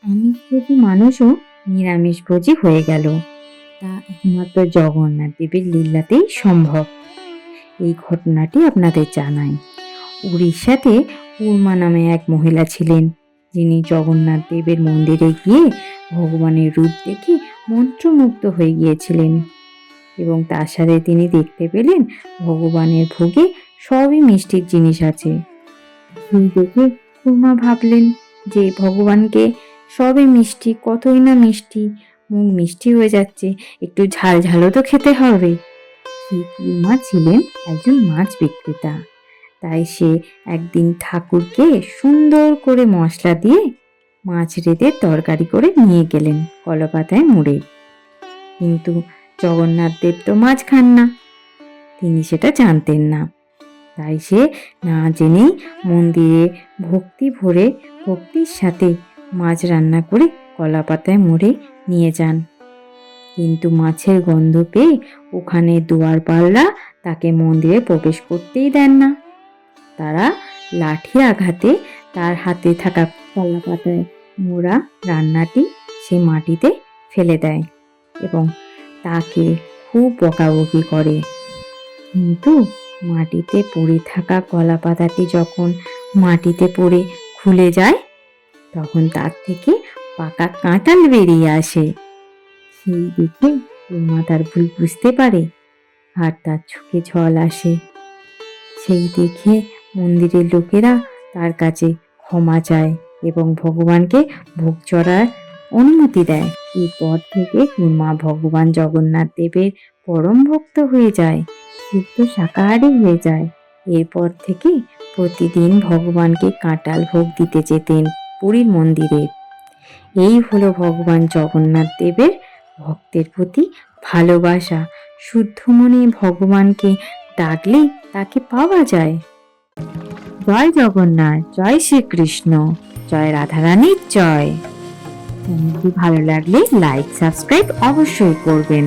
আমিষভোজী মানুষও নিরামিষভোজী হয়ে গেল, তা একমাত্র জগন্নাথ দেবের লীলাতেই সম্ভব। এই ঘটনাটি আপনাদের জানাই। উড়িষ্যাতে উর্মা নামে এক মহিলা ছিলেন, যিনি জগন্নাথ দেবের মন্দিরে গিয়ে ভগবানের রূপ দেখে মন্ত্রমুগ্ধ হয়ে গিয়েছিলেন এবং তার সাথে তিনি দেখতে পেলেন ভগবানের ভোগে সবই মিষ্টির জিনিস আছে। সেই দেখে উর্মা ভাবলেন যে ভগবানকে সবই মিষ্টি, কতই না মিষ্টি, মুখ মিষ্টি হয়ে যাচ্ছে, একটু ঝাল ঝালও তো খেতে হবে। সেই উর্মা ছিলেন একজন মাছ বিক্রেতা, তাই সে একদিন ঠাকুরকে সুন্দর করে মশলা দিয়ে মাছ রেঁধে তরকারি করে নিয়ে গেলেন কলাপাতায় মুড়ে। কিন্তু জগন্নাথ দেব তো মাছ খান না, তিনি সেটা জানতেন না। তাই সে না জেনেই মন্দিরে ভক্তির সাথে মাছ রান্না করে কলাপাতায় মুড়ে নিয়ে যান। কিন্তু মাছের গন্ধ পেয়ে ওখানে দুয়ারপালরা তাকে মন্দিরে প্রবেশ করতেই দেন না। তারা লাঠি আঘাতে তার হাতে থাকা কলাপাতায় মোড়া রান্নাটি সে মাটিতে ফেলে দেয় এবং তাকে খুব বকাবকি করে। কিন্তু মাটিতে পড়ে থাকা কলাপাতাটি যখন মাটিতে পড়ে খুলে যায়, তখন তার থেকে পাকা কাঁঠাল বেরিয়ে আসে। সেই দেখে উর্মা তার ভুল বুঝতে পারে আর তার চোখে জল আসে। সেই দেখে মন্দিরের লোকেরা তার কাছে ক্ষমা চায় এবং ভগবানকে ভোগ চড়ার অনুমতি দেয়। এরপর থেকে উর্মা ভগবান জগন্নাথ দেবের পরম ভক্ত হয়ে যায়, শুদ্ধ শাকাহারী হয়ে যায়। এরপর থেকে প্রতিদিন ভগবানকে কাঁঠাল ভোগ দিতে যেতেন পুরীর মন্দিরে। এই হলো ভগবান জগন্নাথ দেবের ভক্তের প্রতি ভালোবাসা। শুদ্ধ মনে ভগবানকে ডাকলেই তাকে পাওয়া যায়। জয় জগন্নাথ, জয় শ্রীকৃষ্ণ, জয় রাধারানীর জয়। চ্যানেলটি ভালো লাগলে লাইক সাবস্ক্রাইব অবশ্যই করবেন।